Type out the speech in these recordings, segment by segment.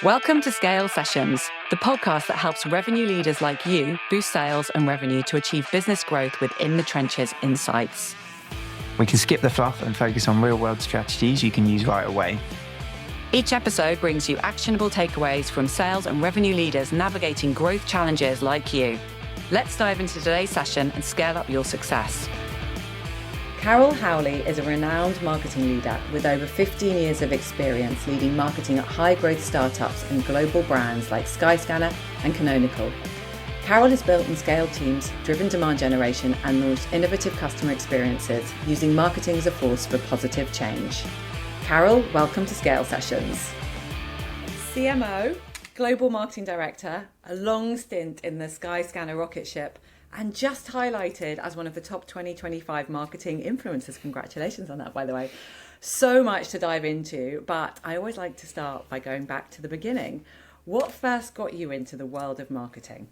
Welcome to Scale Sessions, the podcast that helps revenue leaders like you boost sales and revenue to achieve business growth within the trenches insights. We can skip the fluff and focus on real-world strategies you can use right away. Each episode brings you actionable takeaways from sales and revenue leaders navigating growth challenges like you. Let's dive into today's session and scale up your success. Carol Howley is a renowned marketing leader with over 15 years of experience leading marketing at high-growth startups and global brands like Skyscanner and Canonical. Carol has built and scaled teams, driven demand generation, and launched innovative customer experiences using marketing as a force for positive change. Carol, welcome to Scale Sessions. CMO, Global Marketing Director, a long stint in the Skyscanner rocket ship, and just highlighted as one of the top 2025 marketing influencers. Congratulations on that, by the way. So much to dive into, but I always like to start by going back to the beginning. What first got you into the world of marketing?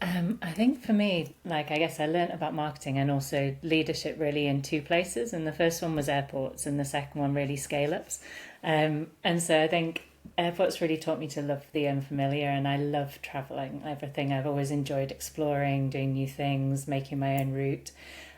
I think for me, I guess I learned about marketing and also leadership really in two places. And the first one was airports and the second one really scale-ups. And so I think airports really taught me to love the unfamiliar, and I love traveling. Everything I've always enjoyed exploring, doing new things, making my own route.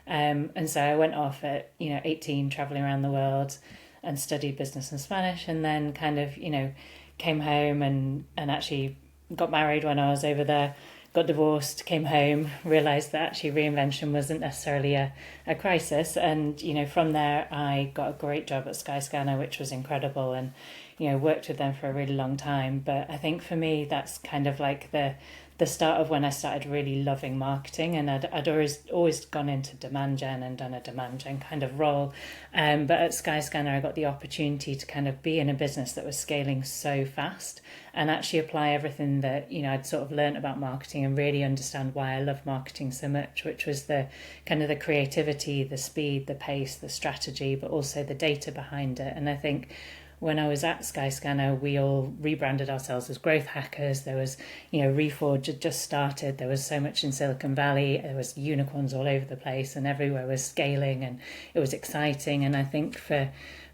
And so I went off at 18, traveling around the world, and studied business and Spanish, and then came home and actually got married when I was over there. Got divorced, came home, realised that actually reinvention wasn't necessarily a crisis. And, from there I got a great job at Skyscanner, which was incredible, and, worked with them for a really long time. But I think for me, that's kind of like the start of when I started really loving marketing. And I'd always gone into demand gen and done a demand gen kind of role. But at Skyscanner, I got the opportunity to kind of be in a business that was scaling so fast and actually apply everything that, I'd sort of learned about marketing and really understand why I love marketing so much, which was the kind of the creativity, the speed, the pace, the strategy, but also the data behind it. And I think when I was at Skyscanner, we all rebranded ourselves as growth hackers. There was, Reforge had just started. There was so much in Silicon Valley. There was unicorns all over the place, and everywhere was scaling, and it was exciting. And I think for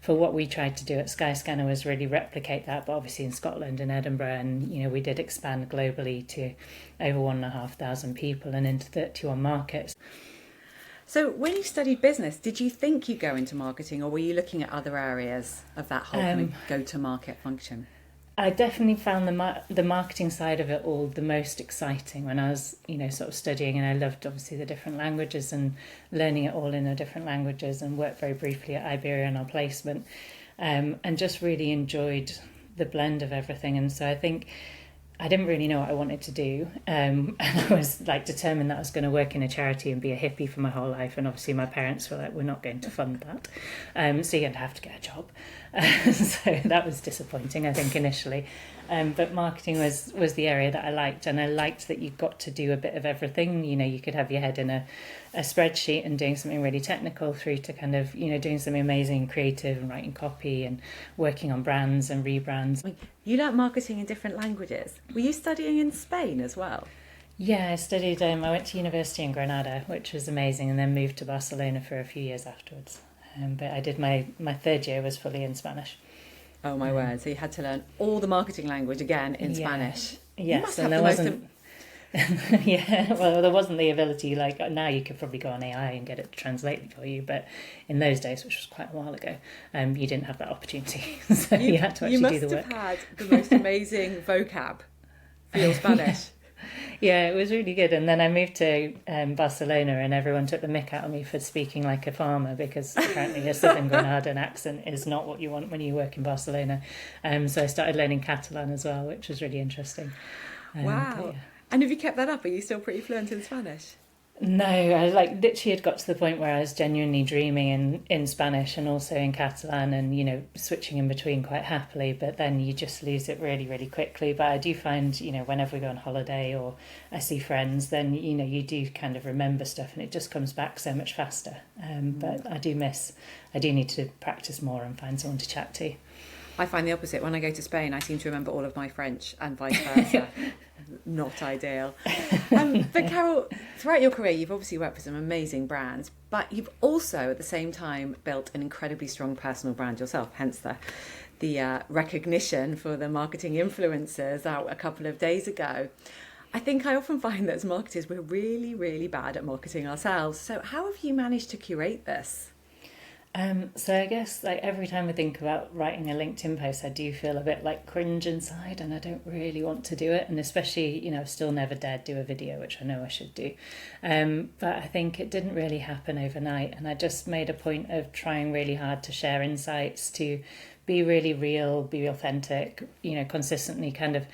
what we tried to do at Skyscanner was really replicate that, but obviously in Scotland and Edinburgh. And, we did expand globally to over 1,500 people and into 31 markets. So when you studied business, did you think you'd go into marketing, or were you looking at other areas of that whole kind of go-to-market function? I definitely found the marketing side of it all the most exciting when I was, sort of studying, and I loved obviously the different languages and learning it all in the different languages, and worked very briefly at Iberia on our placement, and just really enjoyed the blend of everything. And so I think I didn't really know what I wanted to do, and I was determined that I was going to work in a charity and be a hippie for my whole life. And obviously my parents were like, we're not going to fund that, so you're going to have to get a job. So that was disappointing, I think, initially. But marketing was the area that I liked, and I liked that you got to do a bit of everything. You could have your head in a spreadsheet and doing something really technical, through to kind of, doing something amazing, creative, and writing copy and working on brands and rebrands. You learnt marketing in different languages. Were you studying in Spain as well? Yeah, I studied, I went to university in Granada, which was amazing, and then moved to Barcelona for a few years afterwards. But I did my third year was fully in Spanish. Oh my word! So you had to learn all the marketing language again in Spanish. Yes, and there wasn't. Yeah, well, there wasn't the ability. Now, you could probably go on AI and get it to translate it for you, but in those days, which was quite a while ago, you didn't have that opportunity. So you had to actually do the work. You must have had the most amazing vocab for your Spanish. Yeah, it was really good. And then I moved to Barcelona, and everyone took the mick out of me for speaking like a farmer, because apparently a southern Granadan accent is not what you want when you work in Barcelona. So I started learning Catalan as well, which was really interesting. Wow. And have you kept that up? Are you still pretty fluent in Spanish? No, I literally had got to the point where I was genuinely dreaming in Spanish and also in Catalan, and switching in between quite happily, but then you just lose it really, really quickly. But I do find, whenever we go on holiday or I see friends, then you do kind of remember stuff, and it just comes back so much faster. But I do need to practice more and find someone to chat to. I find the opposite. When I go to Spain, I seem to remember all of my French, and vice versa. Not ideal. But Carol, throughout your career, you've obviously worked for some amazing brands, but you've also at the same time built an incredibly strong personal brand yourself, hence the the recognition for the marketing influencers out a couple of days ago. I think I often find that as marketers, we're really, really bad at marketing ourselves. So how have you managed to curate this? So I guess like every time I think about writing a LinkedIn post, I do feel a bit like cringe inside, and I don't really want to do it. And especially, I've still never dared do a video, which I know I should do. But I think it didn't really happen overnight. And I just made a point of trying really hard to share insights, to be really real, be authentic, consistently kind of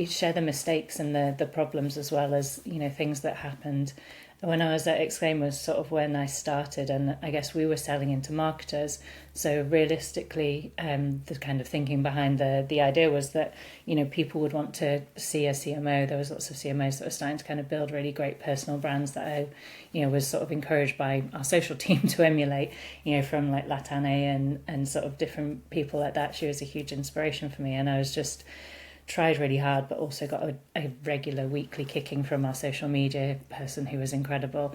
share the mistakes and the problems, as well as, things that happened. When I was at Exclaimer was sort of when I started, and I guess we were selling into marketers. So realistically, the kind of thinking behind the idea was that, people would want to see a CMO. There was lots of CMOs that were starting to kind of build really great personal brands that I, was sort of encouraged by our social team to emulate, from like Latane and sort of different people like that. She was a huge inspiration for me, and I was just tried really hard, but also got a regular weekly kicking from our social media person who was incredible,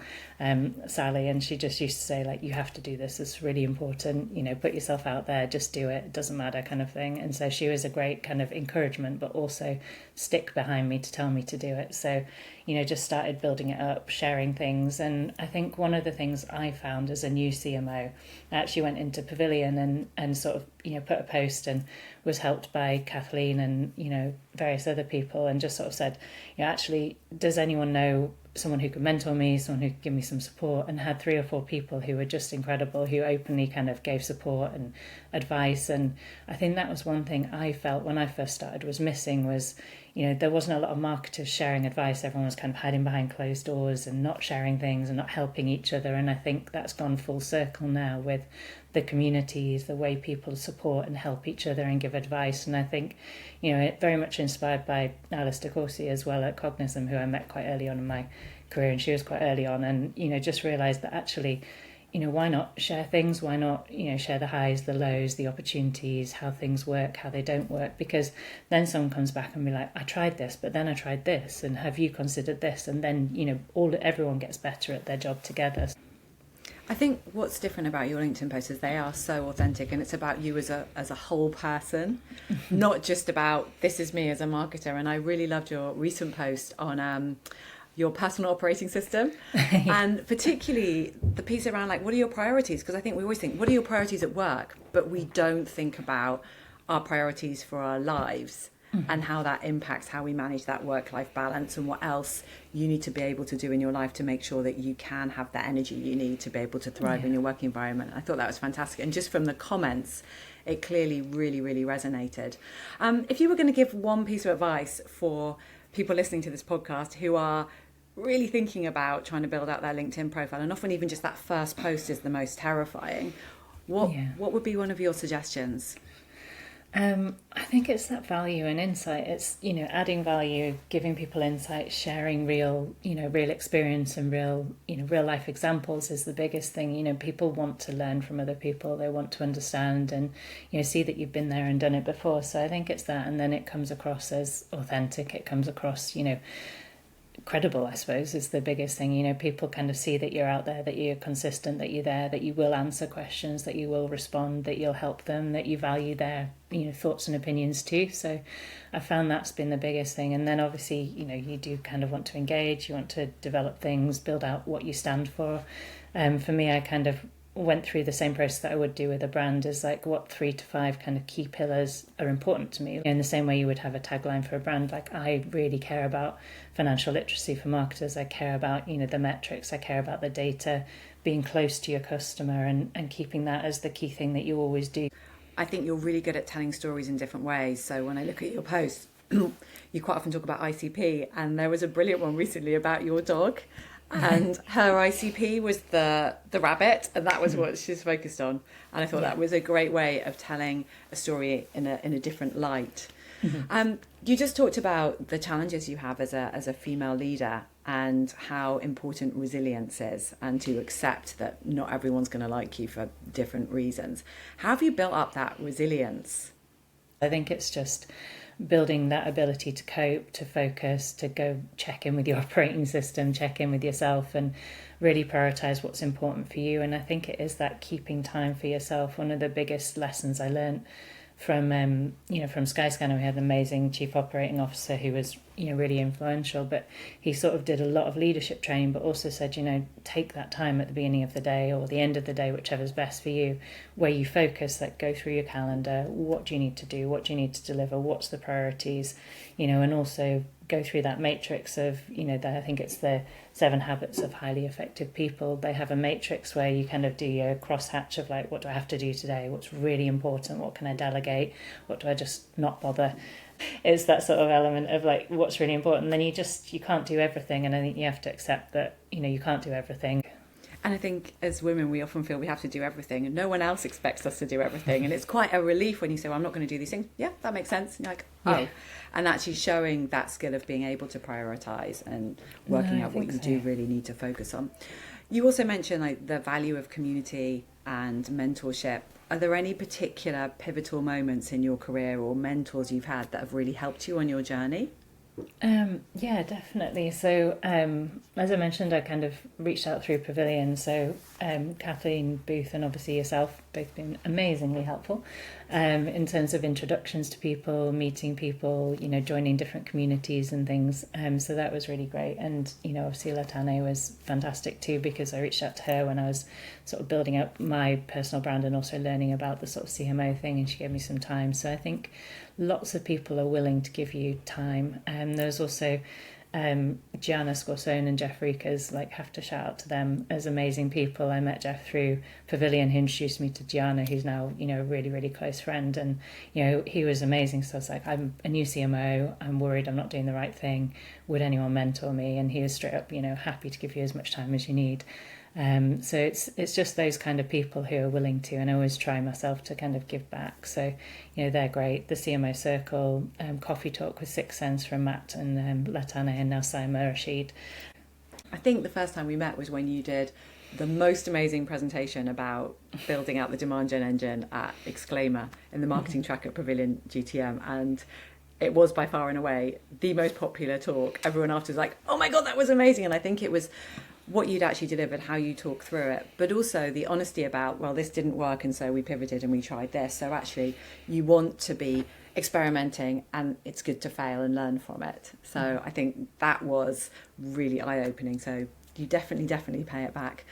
Sally, and she just used to say, like, you have to do this, it's really important, put yourself out there, just do it doesn't matter, kind of thing. And so she was a great kind of encouragement, but also stick behind me to tell me to do it. So just started building it up, sharing things. And I think one of the things I found as a new CMO, I actually went into Pavilion and sort of put a post, and was helped by Kathleen and various other people, and just sort of said, actually, does anyone know someone who could mentor me, someone who could give me some support? And had 3 or 4 people who were just incredible, who openly kind of gave support and advice. And I think that was one thing I felt when I first started was missing, was there wasn't a lot of marketers sharing advice. Everyone was kind of hiding behind closed doors and not sharing things and not helping each other. And I think that's gone full circle now with the communities, the way people support and help each other and give advice. And I think, it very much inspired by Alistair Corsi as well at Cognism, who I met quite early on in my career, and she was quite early on, and, just realised that actually, why not share things? Why not, share the highs, the lows, the opportunities, how things work, how they don't work? Because then someone comes back and be like, I tried this, but then I tried this, and have you considered this? And then, everyone gets better at their job together. I think what's different about your LinkedIn posts is they are so authentic, and it's about you as a whole person, not just about this is me as a marketer. And I really loved your recent post on your personal operating system, and particularly the piece around like, what are your priorities? Because I think we always think, what are your priorities at work? But we don't think about our priorities for our lives. And how that impacts how we manage that work-life balance, and what else you need to be able to do in your life to make sure that you can have the energy you need to be able to thrive in your work environment. I thought that was fantastic. And just from the comments, it clearly really, really resonated. If you were going to give one piece of advice for people listening to this podcast who are really thinking about trying to build out their LinkedIn profile, and often even just that first post is the most terrifying, what would be one of your suggestions? I think it's that value and insight. It's, adding value, giving people insight, sharing real experience and real life examples is the biggest thing. People want to learn from other people. They want to understand and, see that you've been there and done it before. So I think it's that. And then it comes across as authentic. It comes across, credible, I suppose, is the biggest thing. People kind of see that you're out there, that you're consistent, that you're there, that you will answer questions, that you will respond, that you'll help them, that you value their thoughts and opinions too. So I found that's been the biggest thing. And then obviously, you do kind of want to engage, you want to develop things, build out what you stand for. For me, I kind of went through the same process that I would do with a brand, is like what 3 to 5 kind of key pillars are important to me. In the same way you would have a tagline for a brand, like I really care about financial literacy for marketers. I care about, the metrics. I care about the data, being close to your customer and keeping that as the key thing that you always do. I think you're really good at telling stories in different ways. So when I look at your posts, you quite often talk about ICP, and there was a brilliant one recently about your dog. And her ICP was the rabbit, and that was what she's focused on. And I thought that was a great way of telling a story in a different light. You just talked about the challenges you have as a female leader, and how important resilience is, and to accept that not everyone's going to like you for different reasons. How have you built up that resilience? I think it's just building that ability to cope, to focus, to go check in with your operating system, check in with yourself, and really prioritize what's important for you. And I think it is that keeping time for yourself. One of the biggest lessons I learned from from Skyscanner, we had an amazing chief operating officer who was really influential, but he sort of did a lot of leadership training, but also said, take that time at the beginning of the day or the end of the day, whichever's best for you, where you focus, like go through your calendar, what do you need to do, what do you need to deliver, what's the priorities, and also go through that matrix of, I think it's the 7 habits of highly effective people. They have a matrix where you kind of do your crosshatch of like, what do I have to do today? What's really important? What can I delegate? What do I just not bother? It's that sort of element of like, what's really important. Then you can't do everything. And I think you have to accept that, you can't do everything. And I think as women, we often feel we have to do everything and no one else expects us to do everything. And it's quite a relief when you say, well, I'm not going to do these things. Yeah, that makes sense. And you're like, oh. Yeah. And actually showing that skill of being able to prioritise and working out what you do really need to focus on. You also mentioned like the value of community and mentorship. Are there any particular pivotal moments in your career or mentors you've had that have really helped you on your journey? Yeah, definitely. So as I mentioned, I kind of reached out through Pavilion. So Kathleen Booth and obviously yourself both been amazingly helpful in terms of introductions to people, meeting people, joining different communities and things. So that was really great. And, obviously Latane was fantastic too, because I reached out to her when I was sort of building up my personal brand and also learning about the sort of CMO thing, and she gave me some time. So I think lots of people are willing to give you time. There's also Gianna Scorsone and Jeff Reekers, have to shout out to them as amazing people. I met Jeff through Pavilion, who introduced me to Gianna, who's now, a really, really close friend. And, he was amazing. So I was like, I'm a new CMO. I'm worried I'm not doing the right thing. Would anyone mentor me? And he was straight up, happy to give you as much time as you need. So it's just those kind of people who are willing to, and I always try myself to kind of give back. So, they're great. The CMO Circle, Coffee Talk with Sixth Sense from Matt and Latane, and now Saima Rashid. I think the first time we met was when you did the most amazing presentation about building out the demand gen engine at Exclaimer in the marketing track at Pavilion GTM. And it was by far and away the most popular talk. Everyone after was like, oh my God, that was amazing. And I think it was what you'd actually delivered, how you talk through it, but also the honesty about, well, this didn't work and so we pivoted and we tried this. So actually you want to be experimenting and it's good to fail and learn from it. So I think that was really eye-opening. So you definitely pay it back.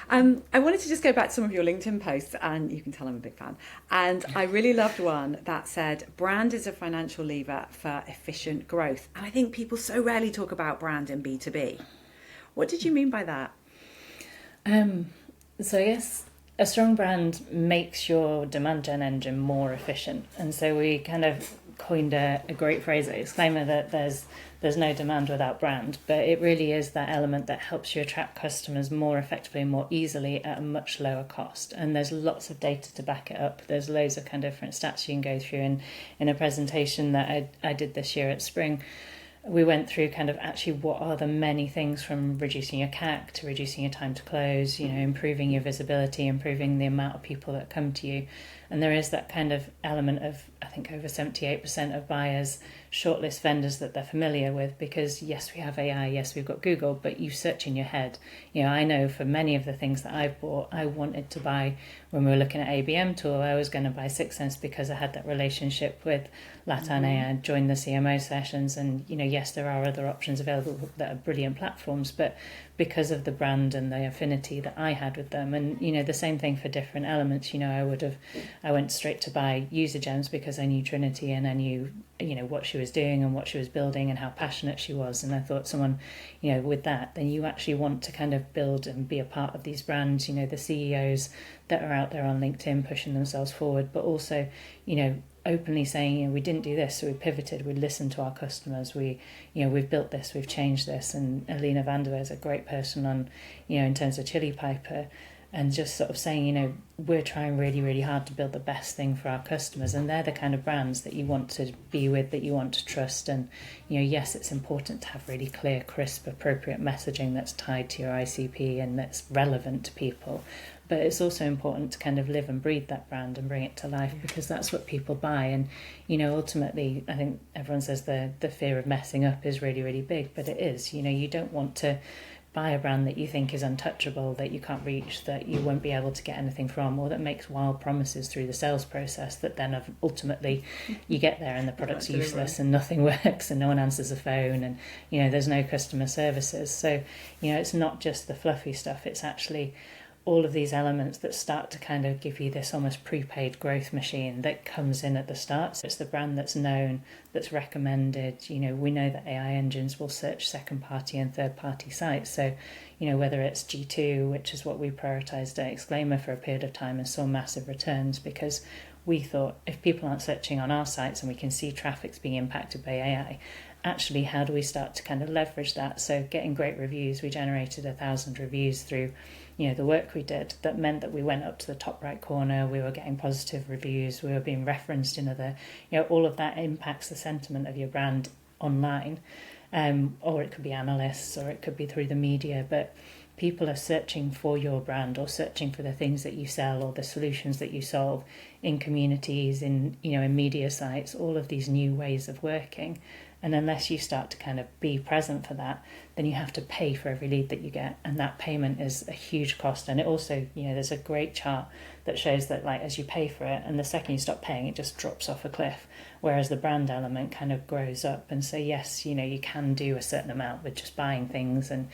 I wanted to just go back to some of your LinkedIn posts, and you can tell I'm a big fan. And I really loved one that said, brand is a financial lever for efficient growth. And I think people so rarely talk about brand in B2B. What did you mean by that? So I guess a strong brand makes your demand gen engine more efficient. And so we kind of coined a great phrase at Exclaimer that there's no demand without brand, but it really is that element that helps you attract customers more effectively and more easily at a much lower cost. And there's lots of data to back it up. There's loads of kind of different stats you can go through. In a presentation that I did this year at Spring, we went through kind of actually what are the many things, from reducing your CAC to reducing your time to close, improving your visibility, improving the amount of people that come to you. And there is that kind of element of, I think over 78% of buyers shortlist vendors that they're familiar with, because yes, we have AI, yes, we've got Google, but you search in your head. I know for many of the things that I've bought, I wanted to buy, when we were looking at ABM tool, I was going to buy Sixth Sense because I had that relationship with Latane. I joined the CMO sessions, and yes, there are other options available that are brilliant platforms, but because of the brand and the affinity that I had with them. And the same thing for different elements. I went straight to buy User Gems because I knew Trinity and I knew what she was doing and what she was building and how passionate she was. And I thought someone with that, then you actually want to kind of build and be a part of these brands, the CEOs that are out there on LinkedIn pushing themselves forward, but also openly saying, we didn't do this, so we pivoted, we listened to our customers, we've built this, we've changed this. And Alina Vanderweer is a great person on, in terms of Chili Piper, and just sort of saying, we're trying really, really hard to build the best thing for our customers. And they're the kind of brands that you want to be with, that you want to trust. And, yes, it's important to have really clear, crisp, appropriate messaging that's tied to your ICP and that's relevant to people. But it's also important to kind of live and breathe that brand and bring it to life, because that's what people buy. And, ultimately, I think everyone says the fear of messing up is really, really big, but it is. You don't want to buy a brand that you think is untouchable, that you can't reach, that you won't be able to get anything from, or that makes wild promises through the sales process that then ultimately you get there and the product's useless and nothing works and no one answers the phone and, you know, there's no customer services. So, you know, it's not just the fluffy stuff, it's actually all of these elements that start to kind of give you this almost prepaid growth machine that comes in at the start. So it's the brand that's known, that's recommended. You know, we know that AI engines will search second party and third party sites. So, you know, whether it's G2, which is what we prioritised at Exclaimer for a period of time and saw massive returns, because we thought if people aren't searching on our sites and we can see traffic's being impacted by AI, actually how do we start to kind of leverage that? So getting great reviews, we generated 1,000 reviews through, you know, the work we did. That meant that we went up to the top right corner, we were getting positive reviews, we were being referenced in other, you know, all of that impacts the sentiment of your brand online. Or it could be analysts, or it could be through the media, but people are searching for your brand or searching for the things that you sell or the solutions that you solve in communities, in, you know, in media sites, all of these new ways of working. And unless you start to kind of be present for that, then you have to pay for every lead that you get. And that payment is a huge cost. And it also, you know, there's a great chart that shows that, like, as you pay for it and the second you stop paying, it just drops off a cliff. Whereas the brand element kind of grows up. And so, yes, you know, you can do a certain amount with just buying things and,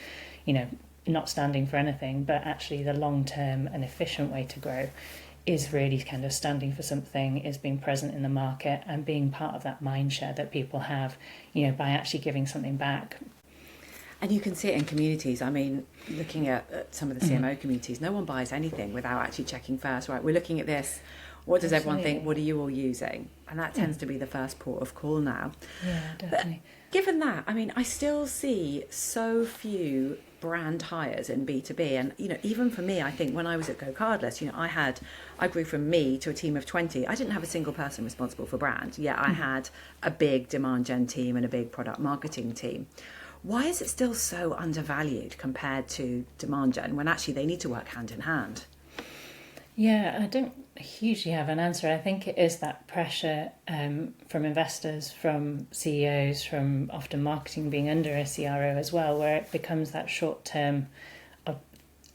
you know, not standing for anything. But actually the long-term and efficient way to grow is really kind of standing for something, is being present in the market and being part of that mind share that people have, you know, by actually giving something back. And you can see it in communities. I mean, looking at some of the CMO communities, no one buys anything without actually checking first, right? We're looking at this. What does everyone think? What are you all using? And that tends to be the first port of call now. Yeah, definitely. But given that, I mean, I still see so few brand hires in B2B. And, you know, even for me, I think when I was at Go Cardless, you know, I grew from me to a team of 20. I didn't have a single person responsible for brand. Yeah, I had a big demand gen team and a big product marketing team. Why is it still so undervalued compared to demand gen when actually they need to work hand in hand? Yeah, I don't hugely have an answer. I think it is that pressure from investors, from CEOs, from often marketing being under a CRO as well, where it becomes that short-term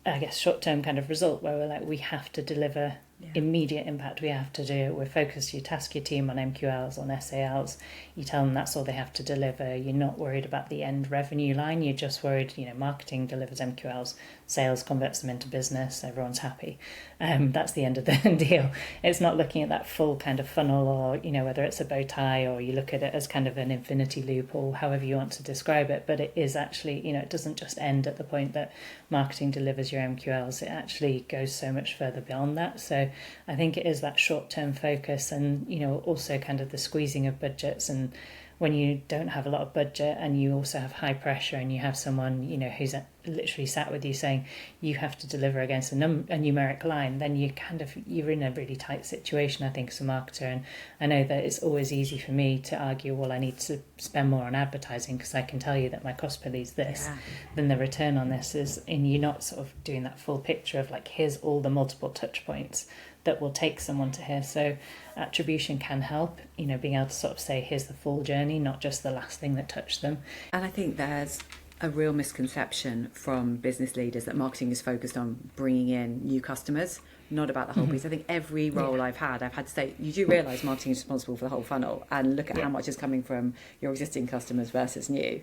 kind of result where we're like, we have to deliver immediate impact. We have to do it. We're focused. You task your team on MQLs, on SALs. You tell them that's all they have to deliver. You're not worried about the end revenue line. You're just worried, you know, marketing delivers MQLs, sales converts them into business. Everyone's happy. That's the end of the deal. It's not looking at that full kind of funnel, or, you know, whether it's a bow tie or you look at it as kind of an infinity loop or however you want to describe it. But it is actually, you know, it doesn't just end at the point that marketing delivers your MQLs. It actually goes so much further beyond that. So I think it is that short-term focus and, you know, also kind of the squeezing of budgets. And when you don't have a lot of budget and you also have high pressure and you have someone, you know, who's literally sat with you saying you have to deliver against a numeric line, then you're in a really tight situation, I think, as a marketer. And I know that it's always easy for me to argue, well, I need to spend more on advertising because I can tell you that my cost per lead is this, then the return on this is, and you're not sort of doing that full picture of like, here's all the multiple touch points that will take someone to here. So attribution can help, you know, being able to sort of say, here's the full journey, not just the last thing that touched them. And I think there's a real misconception from business leaders that marketing is focused on bringing in new customers, not about the whole piece. I think every role I've had to say, you do realise marketing is responsible for the whole funnel, and look at how much is coming from your existing customers versus new.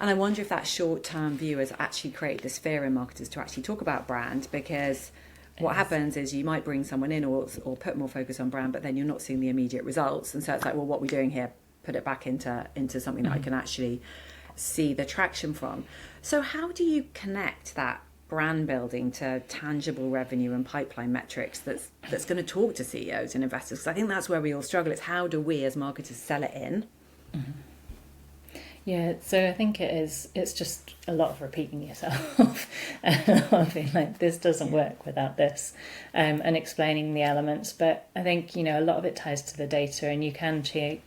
And I wonder if that short-term view has actually created this fear in marketers to actually talk about brand, because what happens is you might bring someone in or put more focus on brand, but then you're not seeing the immediate results. And so it's like, well, what are we doing here? Put it back into something that I can actually see the traction from. So how do you connect that brand building to tangible revenue and pipeline metrics that's going to talk to CEOs and investors? Because I think that's where we all struggle. It's how do we as marketers sell it in? Yeah, so I think it's just a lot of repeating yourself and being like, this doesn't work without this, and explaining the elements. But I think, you know, a lot of it ties to the data, and you can take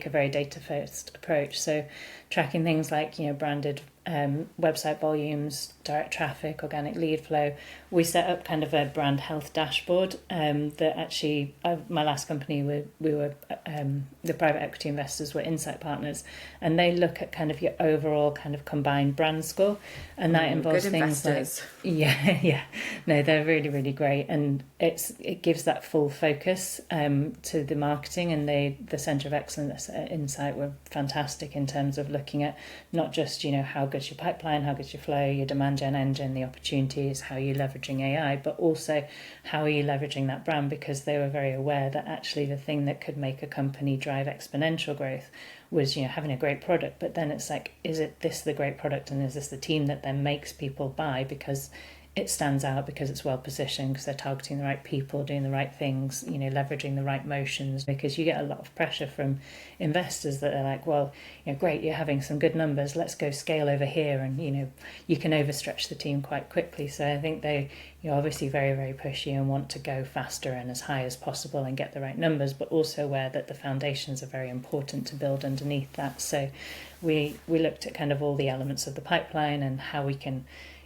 a very data first approach. So tracking things like, you know, branded website volumes, direct traffic, organic lead flow. We set up kind of a brand health dashboard that actually, my last company, we were the private equity investors were insight partners, and they look at kind of your overall kind of combined brand score, and that involves good things investors. like no, they're really, really great, and it gives that full focus to the marketing, and the Centre of Excellence at Insight were fantastic in terms of looking at not just how good's your pipeline, how good's your flow, your demand gen engine, the opportunities, how you're leveraging AI, but also how are you leveraging that brand, because they were very aware that actually the thing that could make a company drive exponential growth was having a great product, but then it's like, is it this the great product, and is this the team that then makes people buy because it stands out, because it's well positioned, because they're targeting the right people, doing the right things, leveraging the right motions. Because you get a lot of pressure from investors that are like, well, great, you're having some good numbers, let's go scale over here, and you can overstretch the team quite quickly. So I think you're obviously very, very pushy and want to go faster and as high as possible and get the right numbers, but also aware that the foundations are very important to build underneath that. So we looked at kind of all the elements of the pipeline and how we can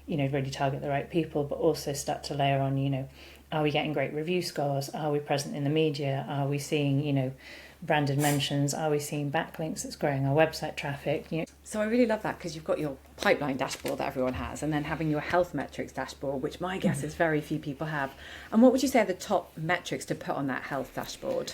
really target the right people, but also start to layer on, are we getting great review scores? Are we present in the media? Are we seeing, branded mentions? Are we seeing backlinks that's growing our website traffic? So I really love that, because you've got your pipeline dashboard that everyone has, and then having your health metrics dashboard, which my guess is very few people have. And what would you say are the top metrics to put on that health dashboard?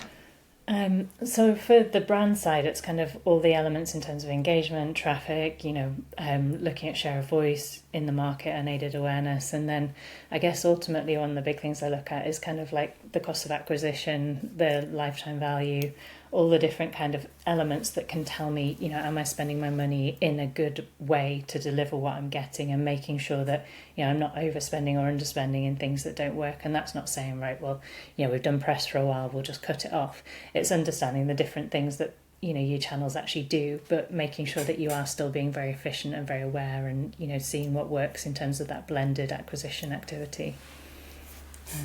So for the brand side, it's kind of all the elements in terms of engagement, traffic, looking at share of voice in the market, unaided awareness. And then I guess ultimately one of the big things I look at is kind of like the cost of acquisition, the lifetime value, all the different kind of elements that can tell me, am I spending my money in a good way to deliver what I'm getting, and making sure that, I'm not overspending or underspending in things that don't work. And that's not saying, right, well, we've done press for a while, we'll just cut it off. It's understanding the different things that, your channels actually do, but making sure that you are still being very efficient and very aware, and, seeing what works in terms of that blended acquisition activity.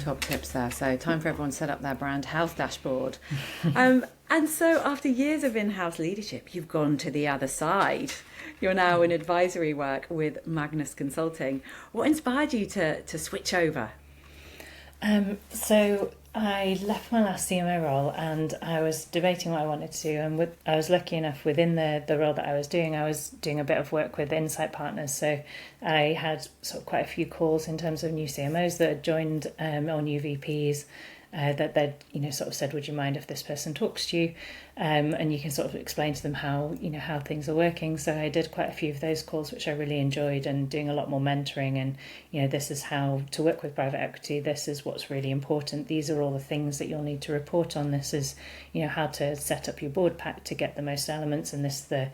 Top tips there. So time for everyone to set up their brand health dashboard. And so after years of in-house leadership, you've gone to the other side. You're now in advisory work with Magnus Consulting. What inspired you to switch over? So I left my last CMO role, and I was debating what I wanted to do. And I was lucky enough within the role that I was doing a bit of work with Insight Partners. So I had sort of quite a few calls in terms of new CMOs that had joined, or new VPs. That they'd sort of said, would you mind if this person talks to you, and you can sort of explain to them how things are working. So I did quite a few of those calls, which I really enjoyed, and doing a lot more mentoring, and this is how to work with private equity, this is what's really important, these are all the things that you'll need to report on, this is how to set up your board pack to get the most elements, and this the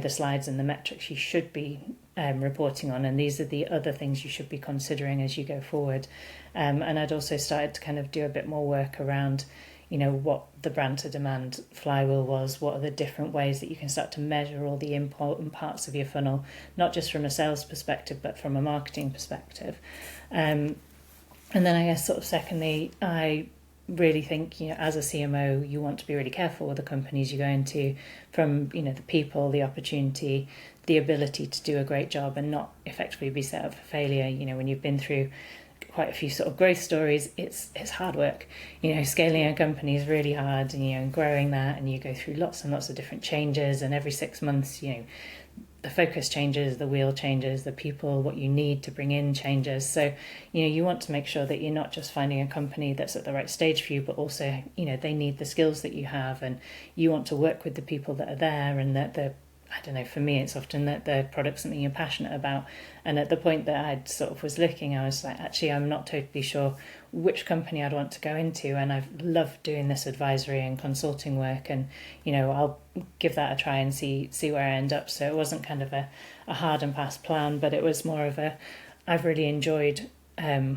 slides and the metrics you should be reporting on, and these are the other things you should be considering as you go forward. And I'd also started to kind of do a bit more work around, what the brand to demand flywheel was, what are the different ways that you can start to measure all the important parts of your funnel, not just from a sales perspective, but from a marketing perspective. And then I guess sort of secondly, I really think, as a CMO, you want to be really careful with the companies you go into, from, the people, the opportunity, the ability to do a great job, and not effectively be set up for failure. When you've been through quite a few sort of growth stories, it's hard work. Scaling a company is really hard, and growing that, and you go through lots and lots of different changes, and every 6 months, the focus changes, the wheel changes, the people, what you need to bring in changes. So, you want to make sure that you're not just finding a company that's at the right stage for you, but also, they need the skills that you have, and you want to work with the people that are there, and that for me, it's often that the product's something you're passionate about. And at the point that I sort of was looking, I was like, actually, I'm not totally sure which company I'd want to go into. And I've loved doing this advisory and consulting work. And, I'll give that a try and see where I end up. So it wasn't kind of a hard and fast plan, but it was more of I've really enjoyed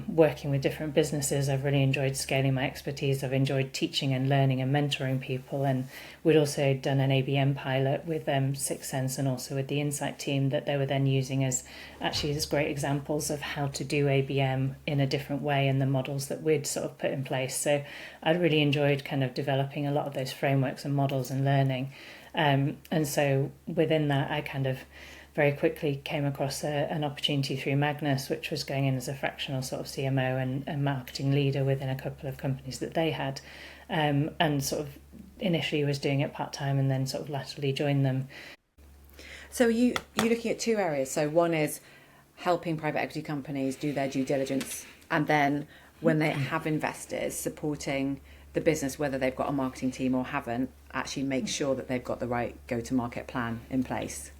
working with different businesses. I've really enjoyed scaling my expertise. I've enjoyed teaching and learning and mentoring people. And we'd also done an ABM pilot with Sixth Sense, and also with the Insight team, that they were then using as great examples of how to do ABM in a different way, and the models that we'd sort of put in place. So I'd really enjoyed kind of developing a lot of those frameworks and models and learning. And so within that, I kind of very quickly came across an opportunity through Magnus, which was going in as a fractional sort of CMO and marketing leader within a couple of companies that they had, and sort of initially was doing it part-time and then sort of laterally joined them. So you're looking at two areas. So one is helping private equity companies do their due diligence, and then when they have investors, supporting the business, whether they've got a marketing team or haven't, actually make sure that they've got the right go-to-market plan in place.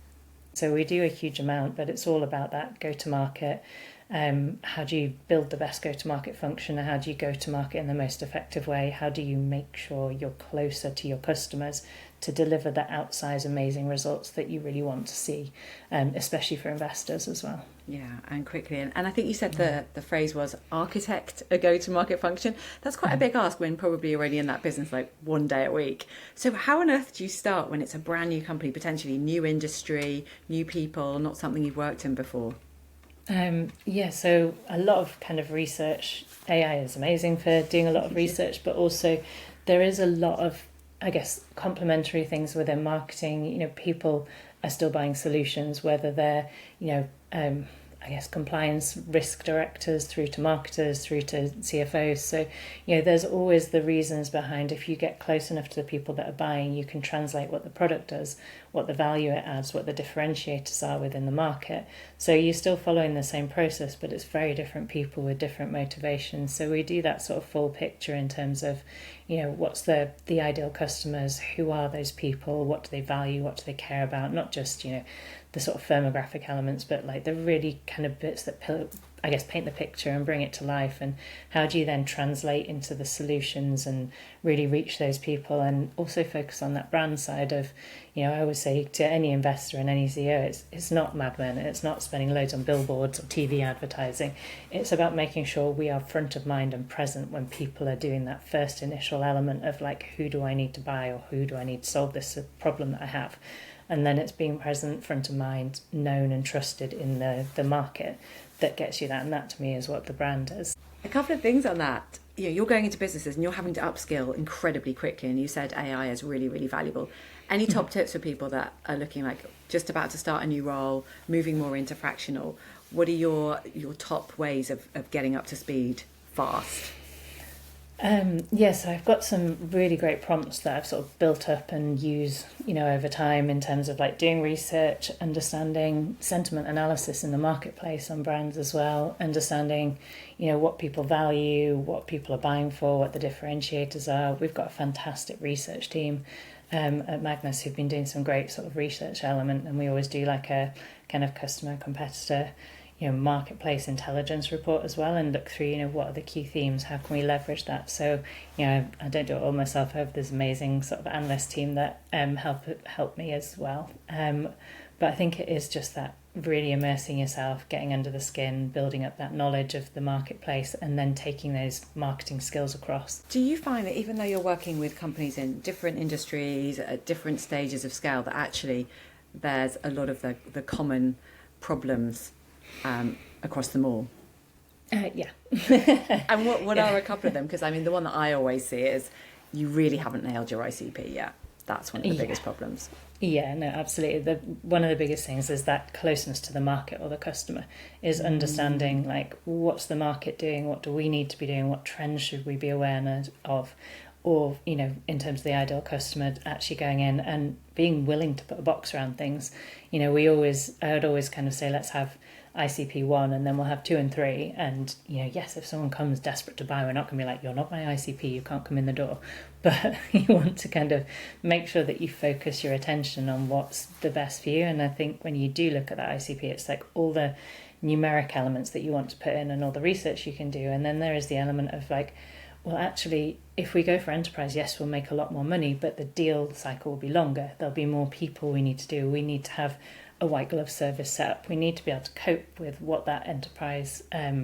So we do a huge amount, but it's all about that go-to-market. How do you build the best go-to-market function? How do you go to market in the most effective way? How do you make sure you're closer to your customers to deliver the outsized amazing results that you really want to see, especially for investors as well? Yeah, and quickly. And I think you said the phrase was architect a go-to-market function. That's quite a big ask when probably you're already in that business like one day a week. So how on earth do you start when it's a brand new company, potentially new industry, new people, not something you've worked in before? So a lot of kind of research. AI is amazing for doing a lot of research, but also there is a lot of, I guess, complementary things within marketing. You know, people are still buying solutions, whether they're, I guess, compliance risk directors through to marketers, through to CFOs. So, there's always the reasons behind. If you get close enough to the people that are buying, you can translate what the product does, what the value it adds, what the differentiators are within the market. So you're still following the same process, but it's very different people with different motivations. So we do that sort of full picture in terms of, what's the ideal customers, who are those people, what do they value, what do they care about, not just, the sort of firmographic elements, but like the really kind of bits that, I guess, paint the picture and bring it to life. And how do you then translate into the solutions and really reach those people, and also focus on that brand side of, I always say to any investor and any CEO, it's not Mad Men, it's not spending loads on billboards or TV advertising. It's about making sure we are front of mind and present when people are doing that first initial element of like, who do I need to buy, or who do I need to solve this problem that I have? And then it's being present, front of mind, known and trusted in the market that gets you that. And that to me is what the brand is. A couple of things on that. You're going into businesses and you're having to upskill incredibly quickly. And you said AI is really, really valuable. Any top tips for people that are looking like just about to start a new role, moving more into fractional? What are your top ways of getting up to speed fast? So I've got some really great prompts that I've sort of built up and use, over time in terms of like doing research, understanding sentiment analysis in the marketplace on brands as well, understanding, what people value, what people are buying for, what the differentiators are. We've got a fantastic research team at Magnus who've been doing some great sort of research element, and we always do like a kind of customer competitor marketplace intelligence report as well, and look through, what are the key themes, how can we leverage that? So, I don't do it all myself. I have this amazing sort of analyst team that help me as well. But I think it is just that really immersing yourself, getting under the skin, building up that knowledge of the marketplace, and then taking those marketing skills across. Do you find that even though you're working with companies in different industries at different stages of scale, that actually there's a lot of the common problems across them all? Yeah. And what are a couple of them? Because the one that I always see is you really haven't nailed your ICP yet. That's one of the biggest problems. Yeah, no, absolutely. One of the biggest things is that closeness to the market or the customer, is understanding like, what's the market doing, what do we need to be doing, what trends should we be aware of, or in terms of the ideal customer, actually going in and being willing to put a box around things. I would always kind of say, let's have ICP 1 and then we'll have 2 and 3, and yes, if someone comes desperate to buy, we're not going to be like, you're not my ICP, you can't come in the door. But you want to kind of make sure that you focus your attention on what's the best for you. And I think when you do look at that ICP, it's like all the numeric elements that you want to put in and all the research you can do, and then there is the element of like, well, actually, if we go for enterprise, yes, we'll make a lot more money, but the deal cycle will be longer. There'll be more people we need to do. We need to have a white glove service set up. We need to be able to cope with what that enterprise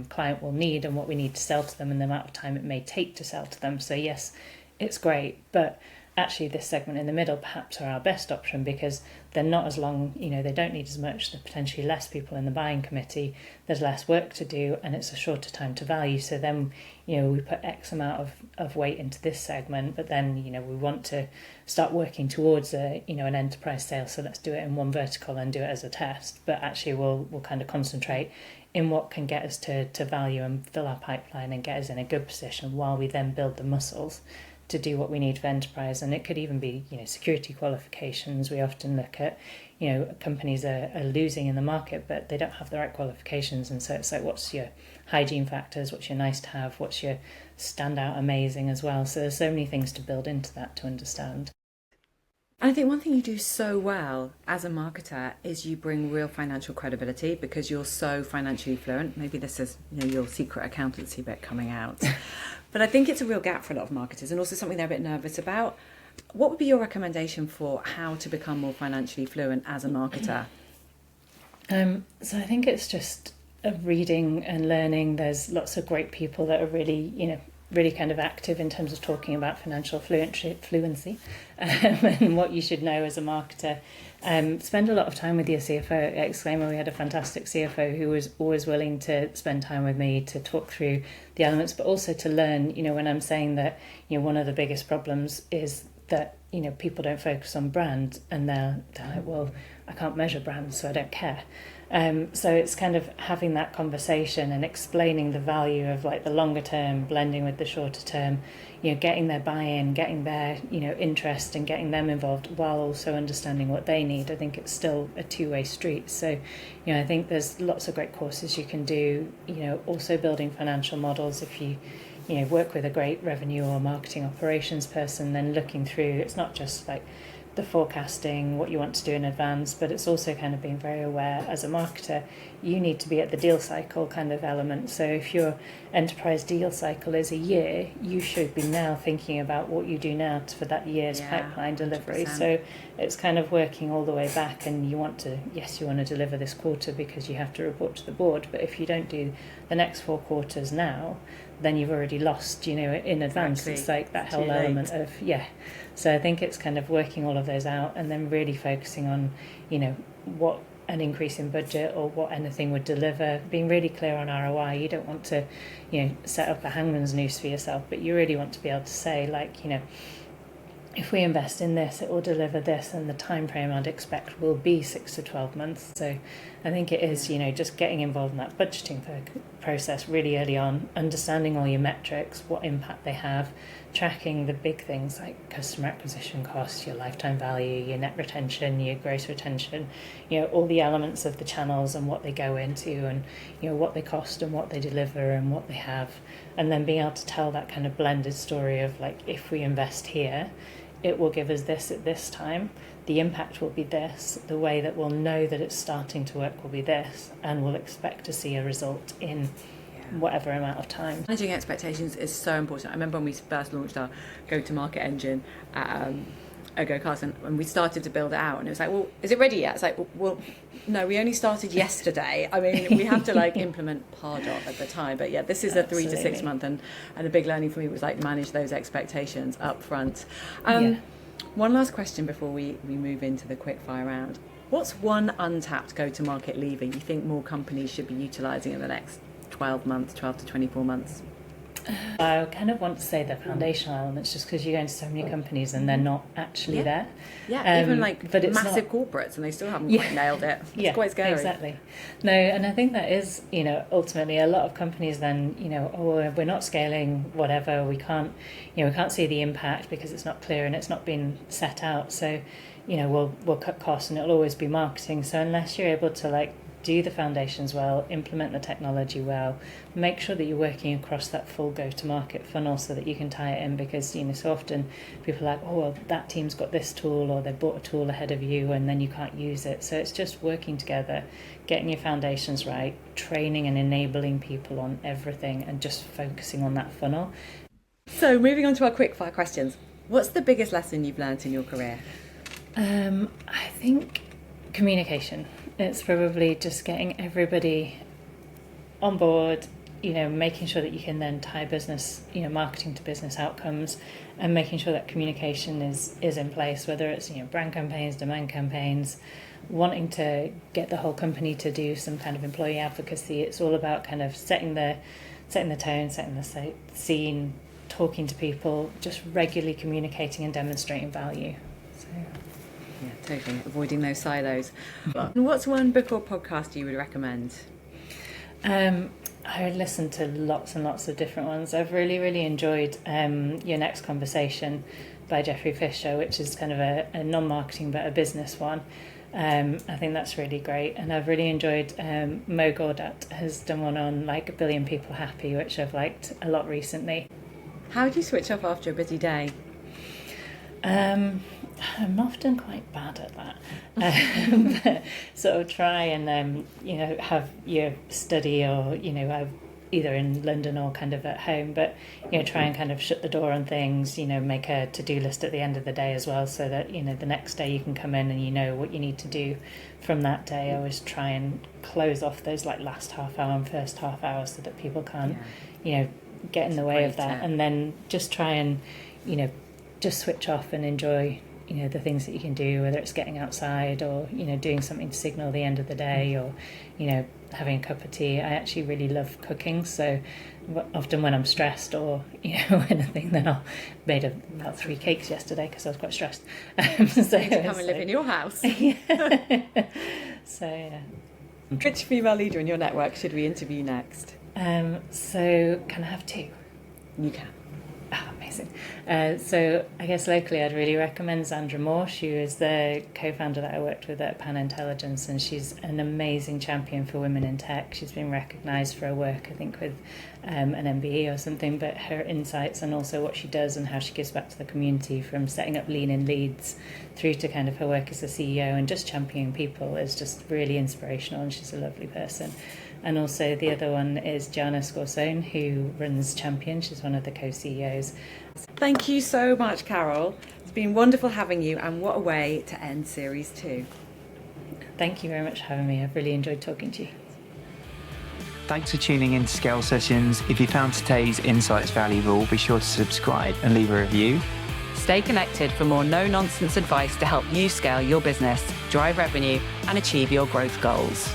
client will need and what we need to sell to them and the amount of time it may take to sell to them. So yes, it's great, but actually this segment in the middle perhaps are our best option because they're not as long, they don't need as much, there's potentially less people in the buying committee, there's less work to do, and it's a shorter time to value. So then, we put X amount of weight into this segment, but then, we want to start working towards an enterprise sale. So let's do it in one vertical and do it as a test. But actually we'll kind of concentrate in what can get us to value and fill our pipeline and get us in a good position while we then build the muscles to do what we need for enterprise. And it could even be, security qualifications. We often look at, companies are losing in the market, but they don't have the right qualifications. And so it's like, what's your hygiene factors? What's your nice to have? What's your standout amazing as well? So there's so many things to build into that to understand. And I think one thing you do so well as a marketer is you bring real financial credibility because you're so financially fluent. Maybe this is your secret accountancy bit coming out. But I think it's a real gap for a lot of marketers and also something they're a bit nervous about. What would be your recommendation for how to become more financially fluent as a marketer? So I think it's just reading and learning. There's lots of great people that are really, really kind of active in terms of talking about financial fluency and what you should know as a marketer. Spend a lot of time with your CFO. At Exclaimer, we had a fantastic CFO who was always willing to spend time with me to talk through the elements, but also to learn, when I'm saying that, one of the biggest problems is that, people don't focus on brand, and they're like, well, I can't measure brands, so I don't care. So it's kind of having that conversation and explaining the value of like the longer term blending with the shorter term, getting their buy-in, getting their, interest and getting them involved while also understanding what they need. I think it's still a two-way street. So, I think there's lots of great courses you can do, also building financial models. If you work with a great revenue or marketing operations person, then looking through, it's not just like the forecasting, what you want to do in advance, but it's also kind of being very aware as a marketer, you need to be at the deal cycle kind of element. So if your enterprise deal cycle is a year, you should be now thinking about what you do now for that year's pipeline delivery. 100%. So it's kind of working all the way back, and you want to deliver this quarter because you have to report to the board, but if you don't do the next 4 quarters now, then you've already lost, in advance. Exactly. It's like that whole element of, So I think it's kind of working all of those out and then really focusing on, what an increase in budget or what anything would deliver, being really clear on ROI. You don't want to, set up a hangman's noose for yourself, but you really want to be able to say, like, if we invest in this, it will deliver this, and the time frame I'd expect will be 6 to 12 months. So I think it is, just getting involved in that budgeting process really early on, understanding all your metrics, what impact they have, tracking the big things like customer acquisition costs, your lifetime value, your net retention, your gross retention, all the elements of the channels and what they go into and, what they cost and what they deliver and what they have. And then being able to tell that kind of blended story of like, if we invest here, it will give us this at this time, the impact will be this, the way that we'll know that it's starting to work will be this, and we'll expect to see a result in whatever amount of time. Managing expectations is so important. I remember when we first launched our go-to-market engine at GoCast, and we started to build it out, and it was like, well, is it ready yet? It's like, well, no, we only started yesterday. I mean, we have to like implement Pardot at the time, but this is a 3 to 6 month, and a big learning for me was like manage those expectations up front. One last question before we move into the quick fire round. What's one untapped go-to-market lever you think more companies should be utilising in the next 12 to 24 months? I kind of want to say the foundational elements, just because you go into so many companies and they're not actually there. Even like but massive corporates, and they still haven't quite nailed it. It's quite scary. Exactly. No, and I think that is, ultimately a lot of companies then, we're not scaling, whatever, we can't see the impact because it's not clear and it's not been set out. So, we'll cut costs and it'll always be marketing. So unless you're able to like do the foundations well, implement the technology well, make sure that you're working across that full go-to-market funnel so that you can tie it in, because so often people are like, oh well, that team's got this tool or they bought a tool ahead of you and then you can't use it. So it's just working together, getting your foundations right, training and enabling people on everything and just focusing on that funnel. So moving on to our quick fire questions. What's the biggest lesson you've learned in your career? I think communication. It's probably just getting everybody on board, making sure that you can then tie business, marketing to business outcomes, and making sure that communication is in place, whether it's, brand campaigns, demand campaigns, wanting to get the whole company to do some kind of employee advocacy. It's all about kind of setting the tone, setting the scene, talking to people, just regularly communicating and demonstrating value. So. Yeah, totally. Avoiding those silos. What's one book or podcast you would recommend? I listen to lots and lots of different ones. I've really, really enjoyed Your Next Conversation by Jeffrey Fisher, which is kind of a non-marketing but a business one. I think that's really great. And I've really enjoyed Mo Gaudat has done one on like 1 billion people happy, which I've liked a lot recently. How do you switch off after a busy day? I'm often quite bad at that. But sort of try and, have your study or, either in London or kind of at home, but, try and kind of shut the door on things, make a to-do list at the end of the day as well, so that, the next day you can come in and you know what you need to do from that day. I always try and close off those like last half hour and first half hour so that people can't, get in the way of that. And then just try and, just switch off and enjoy the things that you can do, whether it's getting outside or doing something to signal the end of the day, or having a cup of tea. I actually really love cooking, so often when I'm stressed or anything, then I made about 3 cakes yesterday because I was quite stressed. So to come and live in your house. So yeah. Which female leader in your network should we interview next? So can I have 2? You can. Oh, amazing. So I guess locally I'd really recommend Zandra Moore. She was the co-founder that I worked with at Pan Intelligence, and she's an amazing champion for women in tech. She's been recognised for her work, I think, with an MBE or something, but her insights and also what she does and how she gives back to the community, from setting up Lean in Leads through to kind of her work as a CEO and just championing people, is just really inspirational, and she's a lovely person. And also the other one is Gianna Scorsone, who runs Champion. She's one of the co-CEOs. Thank you so much, Carol. It's been wonderful having you, and what a way to end Series 2. Thank you very much for having me. I've really enjoyed talking to you. Thanks for tuning in to Scale Sessions. If you found today's insights valuable, be sure to subscribe and leave a review. Stay connected for more no-nonsense advice to help you scale your business, drive revenue, and achieve your growth goals.